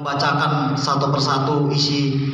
membacakan satu persatu isi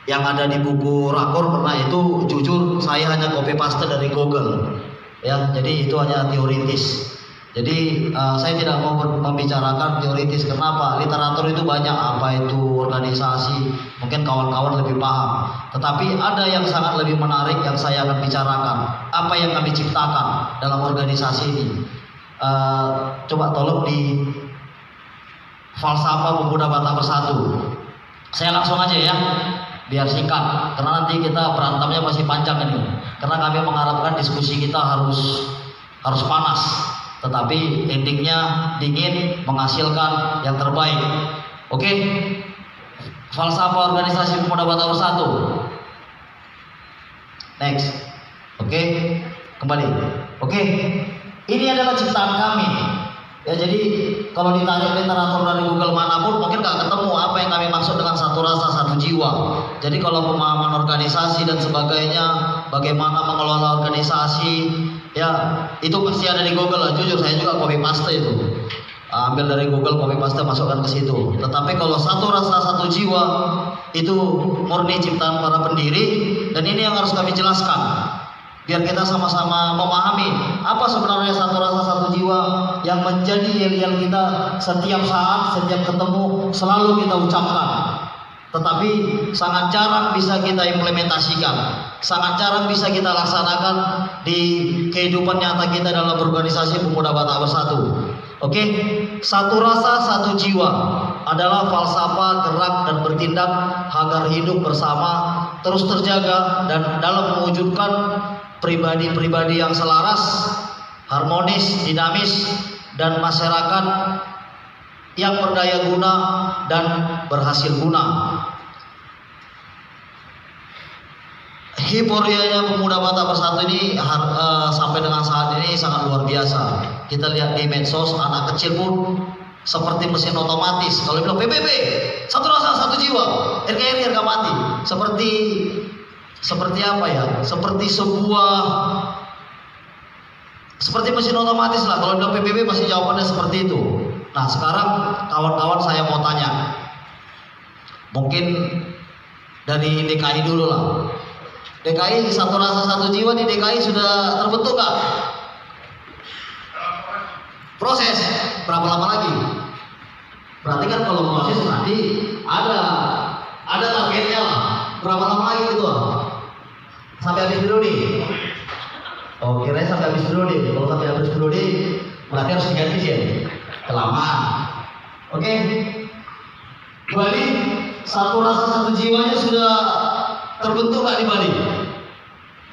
yang ada di buku rakor, karena itu jujur saya hanya copy paste dari Google ya, jadi itu hanya teoritis. Jadi saya tidak mau membicarakan teoritis. Kenapa? Literatur itu banyak, apa itu organisasi, mungkin kawan-kawan lebih paham. Tetapi ada yang sangat lebih menarik yang saya akan bicarakan, apa yang kami ciptakan dalam organisasi ini. Coba tolong di Falsafah Pemuda Batak Bersatu. Saya langsung aja ya, biar singkat, karena nanti kita berantemnya masih panjang ini. Karena kami mengharapkan diskusi kita harus panas, tetapi endingnya dingin, menghasilkan yang terbaik. Oke? Falsafah Organisasi Pemuda Batak Bersatu. Next. Oke? Kembali. Oke? Ini adalah ciptaan kami. Ya, jadi kalau ditarik literatur dari Google manapun mungkin nggak ketemu apa yang kami maksud dengan satu rasa satu jiwa. Jadi kalau pemahaman organisasi dan sebagainya, bagaimana mengelola organisasi, ya itu pasti ada di Google lah. Jujur saya juga copy paste itu, ambil dari Google, copy paste, masukkan ke situ. Tetapi kalau satu rasa satu jiwa itu murni ciptaan para pendiri, dan ini yang harus kami jelaskan biar kita sama-sama memahami apa sebenarnya satu rasa satu jiwa yang menjadi yel-yel kita setiap saat, setiap ketemu selalu kita ucapkan, tetapi sangat jarang bisa kita implementasikan, sangat jarang bisa kita laksanakan di kehidupan nyata kita dalam organisasi Pemuda Batak Bersatu. Oke, satu rasa satu jiwa adalah falsafah gerak dan bertindak agar hidup bersama terus terjaga dan dalam mewujudkan pribadi-pribadi yang selaras, harmonis, dinamis, dan masyarakat yang berdaya guna dan berhasil guna. Hiporianya Pemuda Batak Bersatu ini sampai dengan saat ini sangat luar biasa. Kita lihat di medsos, anak kecil pun seperti mesin otomatis. Kalau bilang PBB, satu rasa satu jiwa, RKRI harga mati. Seperti apa ya? Seperti mesin otomatis lah. Kalau bilang PBB pasti jawabannya seperti itu. Nah sekarang kawan-kawan saya mau tanya, mungkin dari DKI dulu lah. DKI satu rasa satu jiwa di DKI sudah terbentuk nggak? Proses berapa lama lagi? Berarti kan kalau proses nanti ada targetnya lah. Berapa lama lagi itu? Sampai habis periode. Oh, kira sampai habis periode. Kalau sampai habis periode berarti harus diganti sih. Kelamaan. Oke. Bali satu rasa satu jiwanya sudah terbentuk nggak di Bali?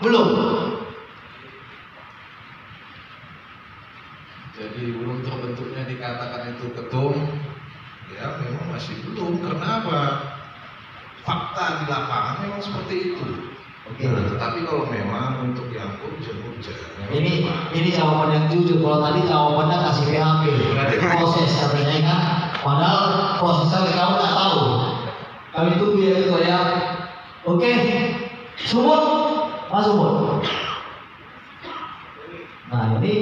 Belum. Jadi belum terbentuknya dikatakan itu ketum, ya memang masih belum. Karena apa? Fakta di lapangan memang seperti itu. Oke. Nah, tetapi kalau memang untuk yang urgen. Ini jawaban yang jujur. Kalau tadi jawabannya kasih PHP, proses katanya kan. Padahal prosesnya kamu nggak tahu. Kami tunggu ya itu ya. Oke, Sumut, Mas Sumut. Nah ini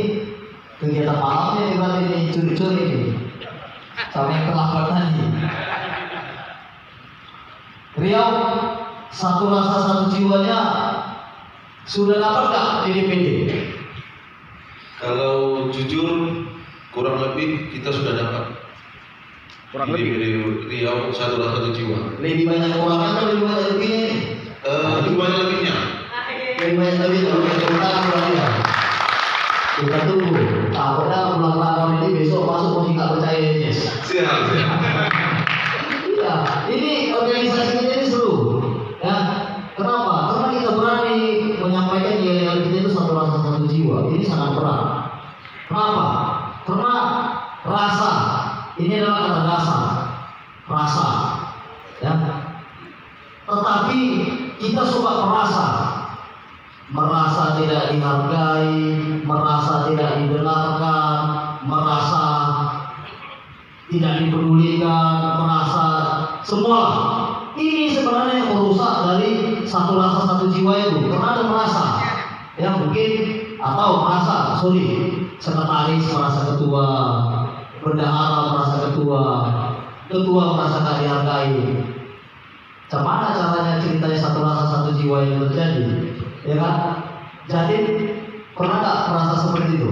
kegiatan malamnya di Bali ini curi-curi ini, sama yang terlambat tadi. Riau, satu rasa satu jiwanya sudah dapat nggak di DPD? Kalau jujur kurang lebih kita sudah dapat. Kurang di lebih Riau satu rasa satu jiwa. Lebih banyak kurangnya atau lebih banyak lebihnya ini? Lebih banyak lebihnya. Lebih banyak lebihnya. Oke, kita tunggu ya. Kita tunggu. Takutnya ulang tahun ini besok masuk masih nggak percaya ini. Siap. Iya, ini organisasi kita ini seru. Ya, kenapa? Karena kita berani menyampaikan nilai kita itu satu rasa satu jiwa. Ini sangat berat. Kenapa? Karena rasa ini adalah kata dasar, rasa. Ya. Tetapi kita suka merasa tidak dihargai, merasa tidak didengarkan, merasa tidak dipedulikan, merasa semua. Ini sebenarnya yang merusak dari satu rasa satu jiwa itu, karena ada merasa, ya mungkin atau merasa, sekretaris merasa ketua, bendahara merasa ketua, ketua merasa gak dihargai. Gimana caranya ceritanya satu rasa satu jiwa ini terjadi? Ya kan? Jadi pernah gak merasa seperti itu?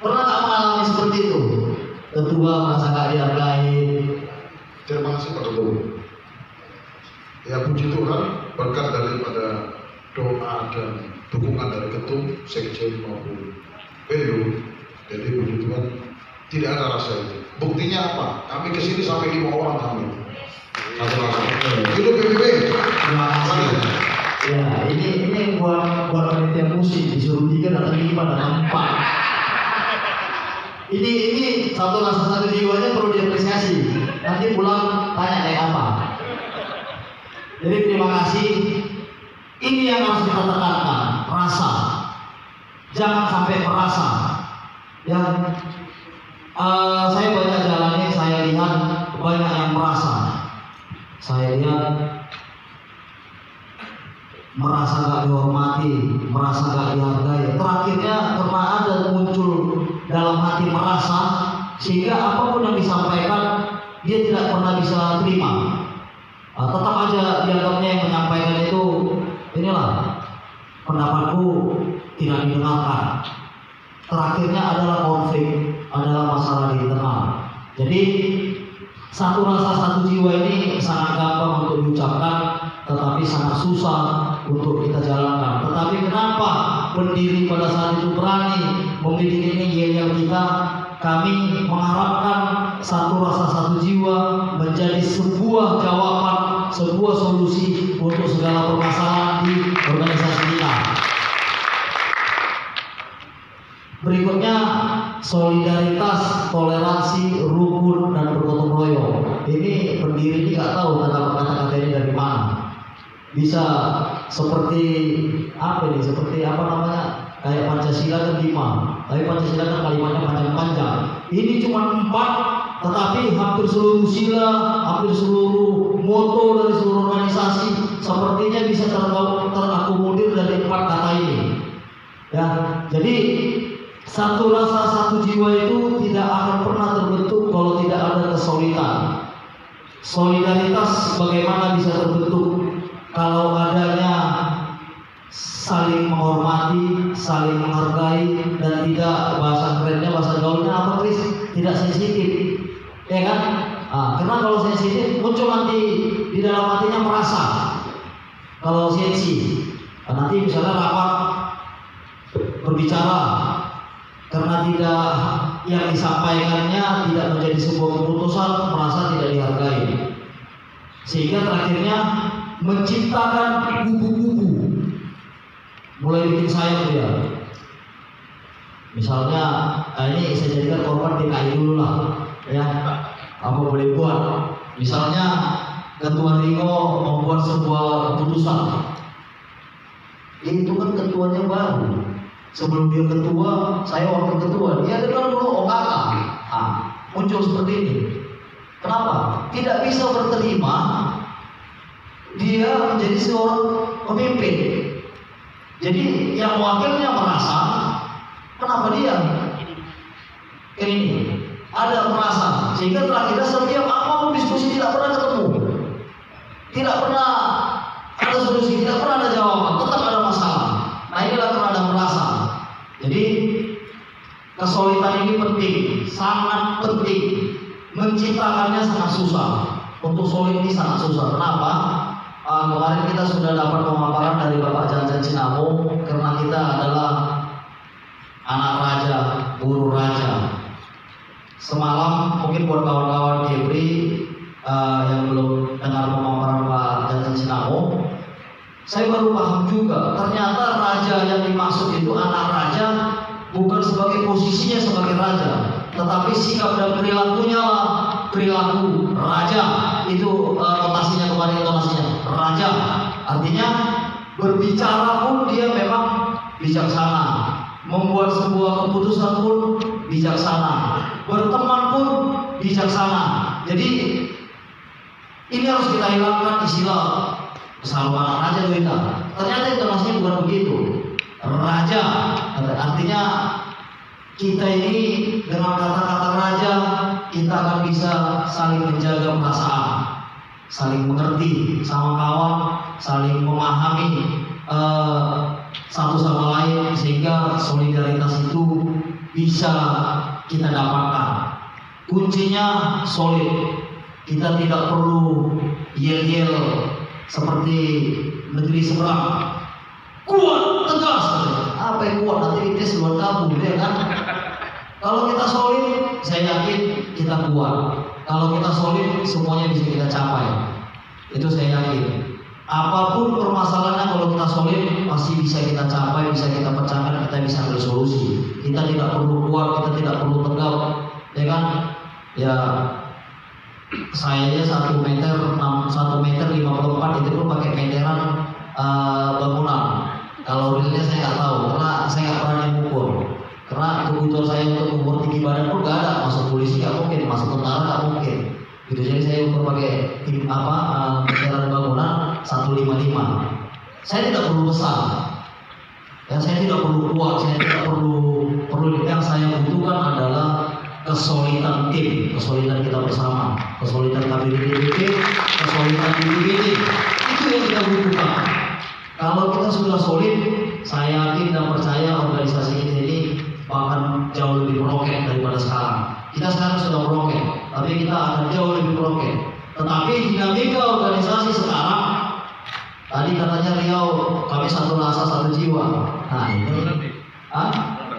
Pernah gak mengalami seperti itu? Ketua merasa gak dihargai. Terima kasih Pak Ketua. Ya puji Tuhan, berkat daripada doa dan dukungan dari ketum, sekjen maupun PU. Jadi puji Tuhan tidak ada rasa itu. Buktinya apa? Kami kesini sampai 5 orang kami. Satu rasa. Hidup PBB. Terima kasih. Ya, ini buat panitia musik disuruh 3 datang 5 datang 4. Ini satu rasa satu jiwanya perlu diapresiasi. Nanti pulang tanya kayak apa. Jadi terima kasih. Ini yang harus kita tekankan, rasa. Jangan sampai merasa. Ya, saya banyak jalannya, saya lihat banyak yang merasa. Saya lihat merasa gak dihormati, merasa gak dihargai. Terakhirnya pernah ada muncul dalam hati merasa, sehingga apapun yang disampaikan dia tidak pernah bisa terima. Tetap aja dianggapnya yang menyampaikan itu, inilah pendapatku tidak didengarkan. Terakhirnya adalah konflik, adalah masalah di internal. Jadi satu rasa satu jiwa ini sangat gampang untuk diucapkan, tetapi sangat susah untuk kita jalankan. Tetapi kenapa pendiri pada saat itu berani membidik ini yel kita? Kami mengharapkan satu rasa satu jiwa menjadi sebuah jawaban, sebuah solusi untuk segala permasalahan di organisasi kita. Berikutnya, solidaritas, toleransi, rukun, dan bergotong royong. Ini pendiri ini nggak tahu kata-kata ini dari mana. Bisa seperti apa nih? Seperti apa namanya? Kayak Pancasila kan 5, tapi Pancasila kan kalimatnya panjang-panjang. Ini cuma 4, tetapi hampir seluruh sila, hampir seluruh moto dari seluruh organisasi sepertinya bisa terakomodir dari 4 kata ini. Ya, jadi satu rasa satu jiwa itu tidak akan pernah terbentuk kalau tidak ada kesolidan. Solidaritas bagaimana bisa terbentuk kalau adanya saling menghormati, saling menghargai, dan tidak, bahasa kerennya, bahasa gaulnya apa Chris? Tidak sensitif, ya kan? Karena kalau sensitif muncul nanti di dalam hatinya merasa. Kalau sensi, nanti misalnya rapat berbicara, karena tidak yang disampaikannya tidak menjadi sebuah keputusan, merasa tidak dihargai, sehingga terakhirnya menciptakan kubu-kubu, mulai bikin sayap dia. Misalnya, ini saya jadikan korban DKI dulu lah, ya. Apa boleh buat? Misalnya Ketua Ringo membuat sebuah keputusan, itu kan ketuanya baru. Sebelum dia ketua, saya wakil ketua. Dia kenal dulu OKK. Muncul seperti ini. Kenapa? Tidak bisa berterima dia menjadi seorang pemimpin. Jadi yang wakilnya merasa, kenapa dia ini ada merasa, sehingga terakhirnya setiap apapun diskusi tidak pernah ketemu, tidak pernah ada solusi, tidak pernah ada jawaban, tetap ada masalah. Nah inilah karena ada merasa. Jadi kesolidan ini penting, sangat penting. Menciptakannya sangat susah. Untuk solid ini sangat susah. Kenapa? Kemarin kita sudah dapat pemaparan dari Bapak Jansen Sinamo, karena kita adalah anak raja, buru raja. Semalam mungkin buat kawan-kawan Kebri yang belum dengar pemaparan Pak Jansen Sinamo, saya baru paham juga, ternyata raja yang dimaksud itu anak raja bukan sebagai posisinya sebagai raja, tetapi sikap dan perilakunya lah perilaku raja. Itu notasinya kemarin, notasinya raja. Artinya berbicara pun dia memang bijaksana, membuat sebuah keputusan pun bijaksana, berteman pun bijaksana. Jadi ini harus kita hilangkan istilah selalu anak raja kita. Ternyata intonasinya bukan begitu. Raja artinya kita ini dengan kata-kata raja kita akan bisa saling menjaga perasaan, saling mengerti sama kawan, saling memahami satu sama lain, sehingga solidaritas itu bisa kita dapatkan. Kuncinya solid. Kita tidak perlu yel-yel seperti negeri seberang. Kuat, tegas. Apa yang kuat? Nanti dites buat kamu, ya kan? Kalau kita solid, saya yakin kita kuat. Kalau kita solid, semuanya bisa kita capai. Itu saya yakin. Apapun permasalahannya, kalau kita solid, pasti bisa kita capai, bisa kita pecahkan, kita bisa ambil solusi. Kita tidak perlu kuat, kita tidak perlu tegap, ya kan? Ya, saya aja 1 meter 54 itu pun pakai meteran bangunan. Kalau realnya saya nggak tahu, karena saya nggak pernah mengukur. Karena kebutuhan saya untuk mengukur tinggi badan pun nggak ada. Masuk polisi nggak mungkin, masuk tentara nggak mungkin. Gitu, jadi saya ukur pakai meteran bangunan 155. Saya tidak perlu besar, ya saya tidak perlu kuat, saya tidak perlu yang saya butuhkan adalah kesolidan tim, kesolidan kita bersama, kesolidan KBDDP, kesolidan BPD. Itu yang kita butuhkan. Kalau kita sudah solid, saya yakin dan percaya organisasi kita ini akan jauh lebih meroket daripada sekarang. Kita sekarang sudah meroket, tapi kita akan jauh lebih meroket. Tetapi dinamika organisasi sekarang, tadi katanya Riau, kami satu rasa satu jiwa. Nah ini,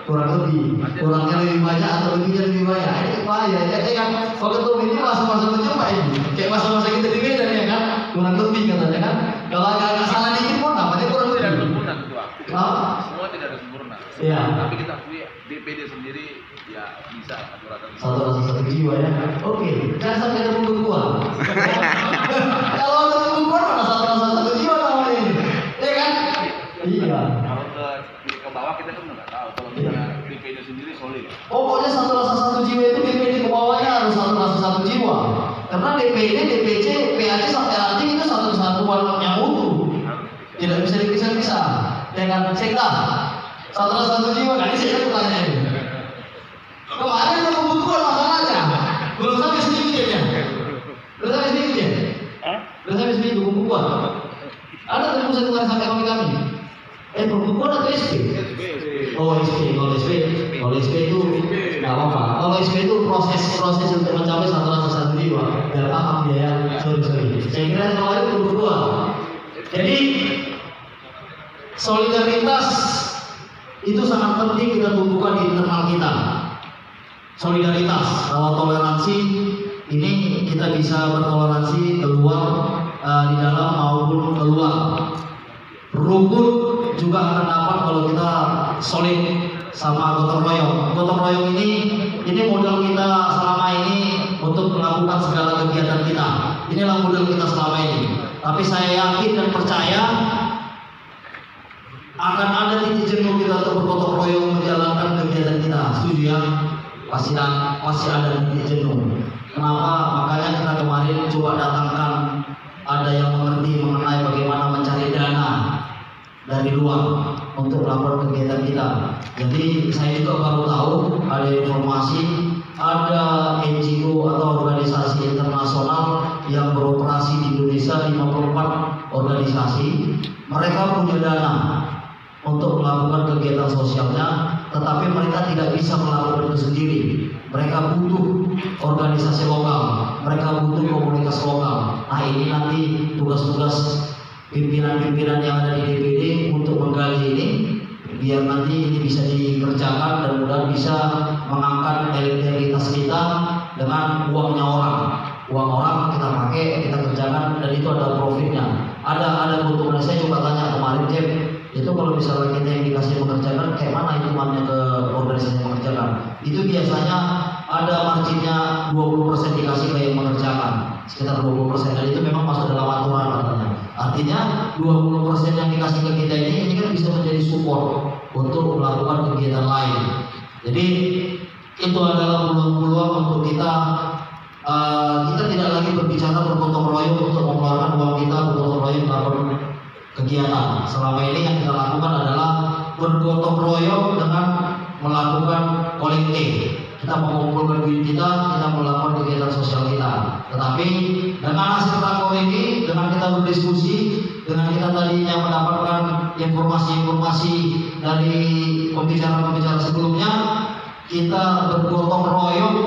kurang lebih banyak atau lebihnya lebih banyak. Ini bahaya, ya kan? Kalau ketua ini masa-masa mencoba ini, kayak masa-masa kita di Medan ya kan? Kurang lebih katanya kan? Kalau agak salah dikit pun namanya kurang lebih. Tidak ada sempurna ketua. Kenapa? Semua tidak ada sempurna. Iya. Tapi kita akui DPD sendiri ya bisa aturan. Satu rasa satu jiwa ya. Oke, jangan sampai ada pembekuan. Kalau ada pembekuan mana satu rasa satu jiwa namanya ini, ya kan? Iya. Kalau ke bawah kita kan nggak tahu. Kalau misalnya DPD sendiri solid. Pokoknya satu rasa satu jiwa itu DPD ke bawahnya harus satu rasa satu jiwa. Karena DPD, DPC, PAC sampai RT itu satu kesatuan yang utuh. Tidak bisa dipisah-pisah. Dengan sekda satu rasa satu jiwa, nanti saya bertanya ini. Kemarin ada pembekuan masalahnya, belum sampai sedikit ya. Belum sampai sedikit ya. Belum sampai sedikit pembekuan. Ada tembusan kemarin sampai kami. Pembekuan atau SP? Oh SP, kalau SP itu nggak apa-apa. Kalau SP itu proses untuk mencapai satu rasa satu jiwa. Biar paham dia ya. Sorry. Saya kira kemarin pembekuan. Jadi solidaritas itu sangat penting kita tumbuhkan di internal kita. Solidaritas, kalau toleransi ini kita bisa bertoleransi keluar di dalam maupun keluar. Rukun juga akan dapat kalau kita solid sama gotong royong. Gotong royong ini modal kita selama ini untuk melakukan segala kegiatan kita. Inilah modal kita selama ini. Tapi saya yakin dan percaya akan ada titik jenuh kita untuk bergotong royong menjalankan kegiatan kita. Setuju ya? Pasti ada titik jenuh. Kenapa? Makanya kita kemarin coba datangkan ada yang mengerti mengenai bagaimana mencari dana dari luar untuk melakukan kegiatan kita. Jadi saya juga baru tahu ada informasi ada NGO atau organisasi internasional yang beroperasi di Indonesia, 54 organisasi. Mereka punya dana untuk melakukan kegiatan sosialnya, tetapi mereka tidak bisa melakukan itu sendiri. Mereka butuh organisasi lokal, mereka butuh komunitas lokal. Nah ini nanti tugas-tugas pimpinan-pimpinan yang ada di DPD untuk menggali ini, biar nanti ini bisa dikerjakan dan mudah bisa mengangkat elektabilitas kita dengan uangnya orang. Uang orang kita pakai, kita kerjakan, dan itu ada profitnya. Ada keuntungan. Saya coba tanya kemarin Cep, itu kalau misalnya kita yang dikasih mengerjakan, kayak mana hitungannya ke organisasi yang mengerjakan? Itu biasanya ada marginnya 20% dikasih ke yang mengerjakan, sekitar 20%, dan itu memang masuk dalam aturan katanya. Artinya 20% yang dikasih ke kita ini kan bisa menjadi support untuk melakukan kegiatan lain. Jadi itu adalah peluang-peluang untuk kita tidak lagi berbicara bergotong royong untuk mengeluarkan uang kita, bergotong royong melakukan kegiatan. Selama ini yang kita lakukan adalah bergotong royong dengan melakukan kolektif. kita mengumpulkan duit kita melakukan kegiatan sosial kita. Tetapi dengan hasil rakor ini, dengan kita berdiskusi, dengan kita tadinya mendapatkan informasi-informasi dari pembicara-pembicara sebelumnya, kita bergotong royong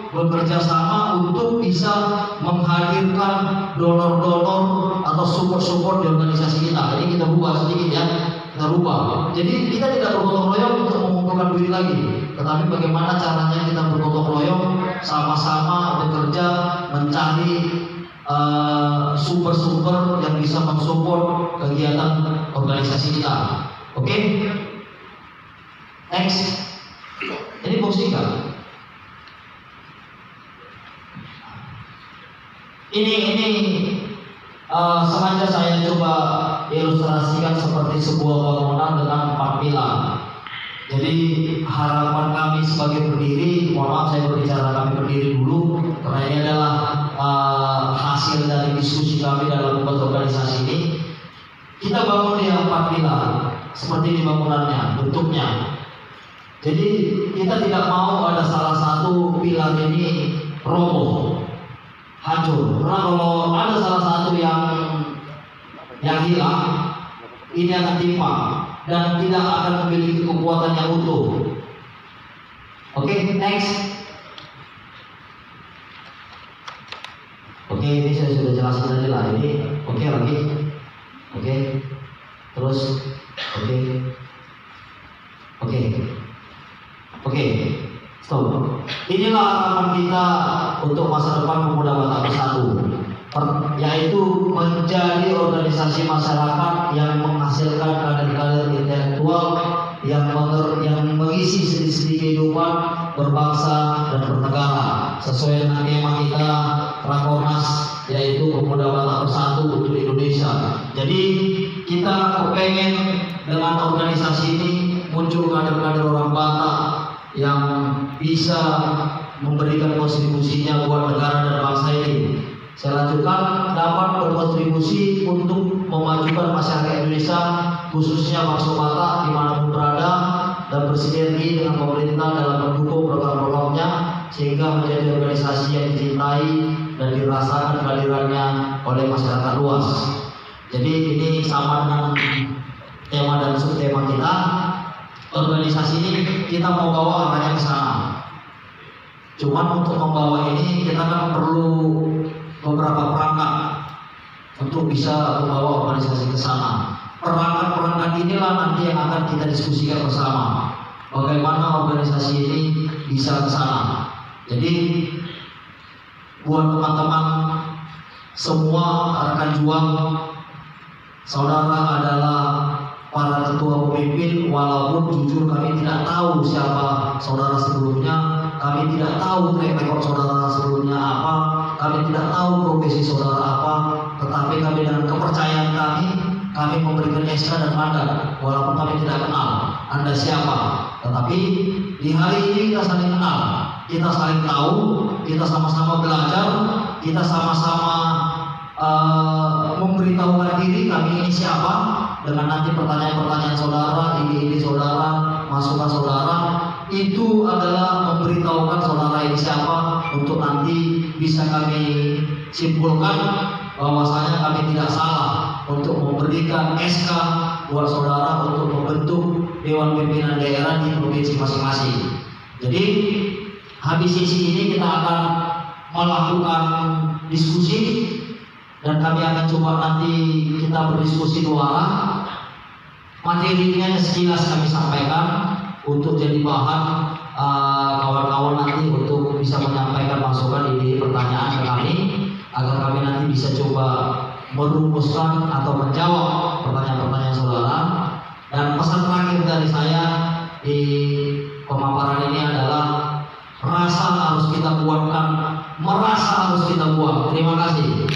bekerja sama untuk bisa menghadirkan donor-donor atau support-support di organisasi kita. Jadi kita rubah sedikit ya, kita rubah. Jadi kita tidak bergotong royong untuk mengumpulkan duit lagi, tetapi bagaimana caranya kita bergotong royong sama-sama bekerja mencari sumber-sumber yang bisa mensupport kegiatan organisasi kita. Oke? Next. Ini posisikan. Ini sengaja saya coba ilustrasikan seperti sebuah bangunan dengan 4 pilar. Jadi harapan kami sebagai pendiri, mohon maaf saya berbicara kami pendiri dulu, karena ini adalah hasil dari diskusi kami dalam membuat organisasi ini. Kita bangun di 4 pilar, seperti di bangunannya, bentuknya. Jadi kita tidak mau ada salah satu pilar ini roboh, hancur. Karena kalau ada salah satu yang hilang, ini akan timpa dan tidak akan memiliki kekuatan yang utuh. Oke, next. Oke, ini saya sudah jelasin tadi lah. Ini oke lagi. Oke. Terus oke. Stop. Inilah harapan kita untuk masa depan Pemuda Batak Bersatu, yaitu menjadi organisasi masyarakat yang menghasilkan kader-kader intelektual yang mengisi sendi-sendi kehidupan berbangsa dan bernegara sesuai dengan tema kita Rakornas, yaitu Pemuda Batak Bersatu untuk Indonesia. Jadi kita kepengen dengan organisasi ini muncul kader-kader orang Batak yang bisa memberikan kontribusinya buat negara dan bangsa ini. Saya lanjutkan, dapat berkontribusi untuk memajukan masyarakat Indonesia, khususnya bangsa Batak dimanapun berada, dan bersinergi dengan pemerintah dalam mendukung program-programnya sehingga menjadi organisasi yang dicintai dan dirasakan kehadirannya oleh masyarakat luas. Jadi ini sama dengan tema dan subtema kita. Organisasi ini kita mau bawa arahnya ke sana. Cuman untuk membawa ini kita kan perlu beberapa perangkat untuk bisa membawa organisasi ke sana. Perangkat-perangkat inilah nanti yang akan kita diskusikan bersama. Bagaimana organisasi ini bisa ke sana. Jadi buat teman-teman semua rekan juang, saudara adalah para ketua pemimpin, walaupun jujur kami tidak tahu siapa saudara sebelumnya, kami tidak tahu track record saudara sebelumnya apa, kami tidak tahu profesi saudara apa, tetapi kami dengan kepercayaan kami memberikan SK dan mandat, walaupun kami tidak kenal Anda siapa, tetapi di hari ini kita saling kenal, kita saling tahu, kita sama-sama belajar, kita sama-sama memberitahukan diri kami ini siapa. Dengan nanti pertanyaan-pertanyaan saudara, ide-ide saudara, masukan saudara, itu adalah memberitahukan saudara ini siapa untuk nanti bisa kami simpulkan bahwasanya kami tidak salah untuk memberikan SK buat saudara untuk membentuk Dewan Pimpinan Daerah di provinsi masing-masing. Jadi habis sesi ini kita akan melakukan diskusi dan kami akan coba nanti kita berdiskusi 2 arah. Materinya sekilas kami sampaikan untuk jadi bahan kawan-kawan nanti untuk bisa menyampaikan masukan, ide, pertanyaan ke kami agar kami nanti bisa coba merumuskan atau menjawab pertanyaan-pertanyaan saudara. Dan pesan terakhir dari saya di pemaparan ini adalah rasa harus kita kuatkan, merasa harus kita buang. Terima kasih.